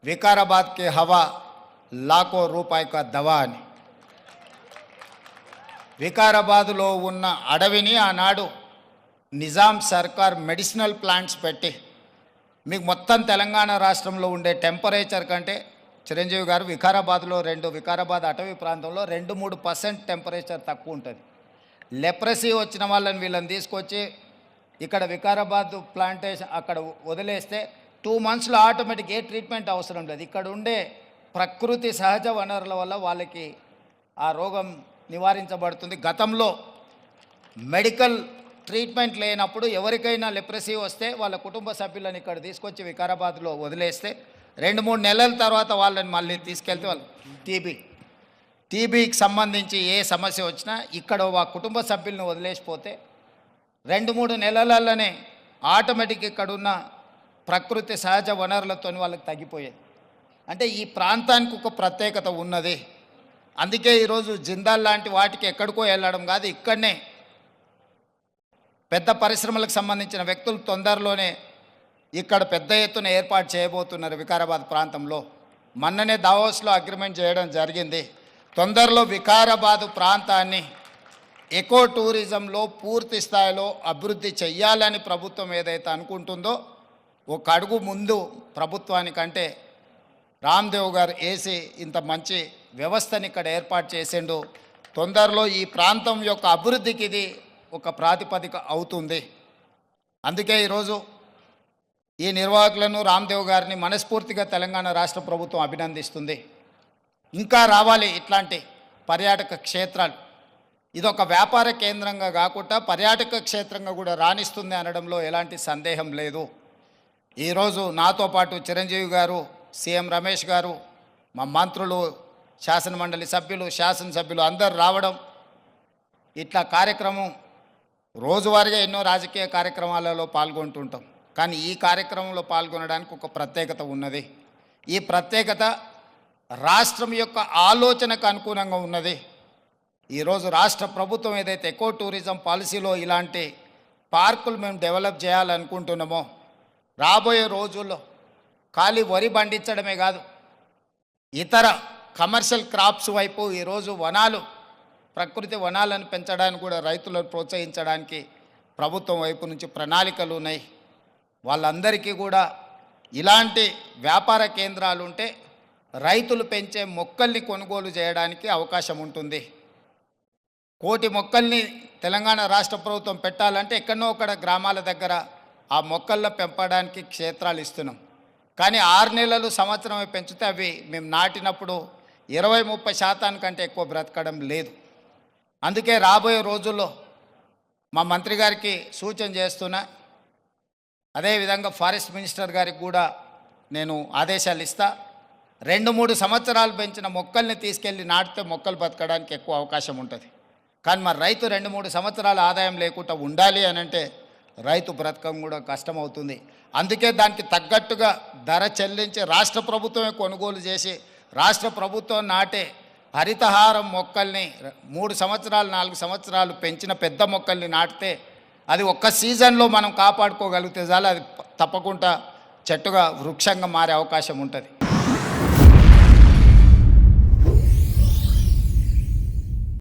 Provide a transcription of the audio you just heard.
వికారాబాద్ కి హవా లాఖో రూపాయి కా దవా అని. వికారాబాద్లో ఉన్న అడవిని ఆనాడు నిజాం సర్కార్ మెడిసినల్ ప్లాంట్స్ పెట్టి మీకు మొత్తం తెలంగాణ రాష్ట్రంలో ఉండే టెంపరేచర్ కంటే చిరంజీవి గారు వికారాబాద్లో వికారాబాద్ అటవీ ప్రాంతంలో 2-3% టెంపరేచర్ తక్కువ ఉంటుంది. లెప్రసీ వచ్చిన వీళ్ళని తీసుకొచ్చి ఇక్కడ వికారాబాద్ ప్లాంటేషన్ అక్కడ వదిలేస్తే 2 monthsలో ఆటోమేటిక్ ఏ ట్రీట్మెంట్ అవసరం లేదు. ఇక్కడ ఉండే ప్రకృతి సహజ వనరుల వల్ల వాళ్ళకి ఆ రోగం నివారించబడుతుంది. గతంలో మెడికల్ ట్రీట్మెంట్ లేనప్పుడు ఎవరికైనా లెప్రసీ వస్తే వాళ్ళ కుటుంబ సభ్యులను ఇక్కడ తీసుకొచ్చి వికారాబాద్లో వదిలేస్తే 2-3 నెలల తర్వాత వాళ్ళని మళ్ళీ తీసుకెళ్తే వాళ్ళు టీబీకి సంబంధించి ఏ సమస్య వచ్చినా ఇక్కడ ఆ కుటుంబ సభ్యులను వదిలేసిపోతే 2-3 నెలలలోనే ఆటోమేటిక్ ఇక్కడున్న ప్రకృతి సహజ వనరులతో వాళ్ళకి తగ్గిపోయేది. అంటే ఈ ప్రాంతానికి ఒక ప్రత్యేకత ఉన్నది. అందుకే ఈరోజు జిందాల్ లాంటి వాటికి ఎక్కడికో వెళ్ళడం కాదు, ఇక్కడనే పెద్ద పరిశ్రమలకు సంబంధించిన వ్యక్తులు తొందరలోనే ఇక్కడ పెద్ద ఎత్తున ఏర్పాటు చేయబోతున్నారు వికారాబాద్ ప్రాంతంలో. మొన్ననే దావోస్లో అగ్రిమెంట్ చేయడం జరిగింది. తొందరలో వికారాబాద్ ప్రాంతాన్ని ఎకో టూరిజంలో పూర్తి స్థాయిలో అభివృద్ధి చెయ్యాలని ప్రభుత్వం ఏదైతే అనుకుంటుందో ఒక అడుగు ముందు ప్రభుత్వానికంటే రామ్దేవ్ గారు వేసి ఇంత మంచి వ్యవస్థని ఇక్కడ ఏర్పాటు చేసిండు. తొందరలో ఈ ప్రాంతం యొక్క అభివృద్ధికి ఇది ఒక ప్రాతిపదిక అవుతుంది. అందుకే ఈరోజు ఈ నిర్వాహకులను రామ్దేవ్ గారిని మనస్ఫూర్తిగా తెలంగాణ రాష్ట్ర ప్రభుత్వం అభినందిస్తుంది. ఇంకా రావాలి ఇట్లాంటి పర్యాటక క్షేత్రాలు. ఇదొక వ్యాపార కేంద్రంగా కాకుండా పర్యాటక క్షేత్రంగా కూడా రాణిస్తుంది అనడంలో ఎలాంటి సందేహం లేదు. ఈరోజు నాతో పాటు చిరంజీవి గారు, సీఎం రమేష్ గారు, మా మంత్రులు, శాసనమండలి సభ్యులు, శాసనసభ్యులు అందరు రావడం, ఇట్లా కార్యక్రమం రోజువారీగా ఎన్నో రాజకీయ కార్యక్రమాలలో పాల్గొంటుంటాం. కానీ ఈ కార్యక్రమంలో పాల్గొనడానికి ఒక ప్రత్యేకత ఉన్నది. ఈ ప్రత్యేకత రాష్ట్రం యొక్క ఆలోచనకు అనుగుణంగా ఉన్నది. ఈరోజు రాష్ట్ర ప్రభుత్వం ఏదైతే ఎకో టూరిజం పాలసీలో ఇలాంటి పార్కులు మేము డెవలప్ చేయాలనుకుంటున్నామో రాబోయే రోజుల్లో ఖాళీ వరి పండించడమే కాదు, ఇతర కమర్షియల్ క్రాప్స్ వైపు ఈరోజు ప్రకృతి వనాలను పెంచడానికి కూడా రైతులను ప్రోత్సహించడానికి ప్రభుత్వం వైపు నుంచి ప్రణాళికలు ఉన్నాయి. వాళ్ళందరికీ కూడా ఇలాంటి వ్యాపార కేంద్రాలు ఉంటే రైతులు పెంచే మొక్కల్ని కొనుగోలు చేయడానికి అవకాశం ఉంటుంది. 1 కోటి మొక్కల్ని తెలంగాణ రాష్ట్ర ప్రభుత్వం పెట్టాలంటే ఎక్కడో ఒకడ గ్రామాల దగ్గర ఆ మొక్కలను పెంపడానికి క్షేత్రాలు ఇస్తున్నాం. కానీ 6 నెలలు సంవత్సరమే పెంచితే అవి మేము నాటినప్పుడు 20-30% కంటే ఎక్కువ బ్రతకడం లేదు. అందుకే రాబోయే రోజుల్లో మా మంత్రి గారికి సూచన చేస్తున్నా, అదేవిధంగా ఫారెస్ట్ మినిస్టర్ గారికి కూడా నేను ఆదేశాలు ఇస్తా. 2-3 సంవత్సరాలు పెంచిన మొక్కల్ని తీసుకెళ్ళి నాటితే మొక్కలు బతకడానికి ఎక్కువ అవకాశం ఉంటుంది. కానీ మరి రైతు 2-3 సంవత్సరాల ఆదాయం లేకుండా ఉండాలి అని అంటే రైతు బ్రతకం కూడా కష్టమవుతుంది. అందుకే దానికి తగ్గట్టుగా ధర చెల్లించి రాష్ట్ర ప్రభుత్వమే కొనుగోలు చేసి రాష్ట్ర ప్రభుత్వం నాటే హరితహారం మొక్కల్ని 3 సంవత్సరాలు 4 సంవత్సరాలు పెంచిన పెద్ద మొక్కల్ని నాటితే అది ఒక్క సీజన్లో మనం కాపాడుకోగలిగితే చాలు, అది తప్పకుండా చెట్టుగా వృక్షంగా మారే అవకాశం ఉంటుంది.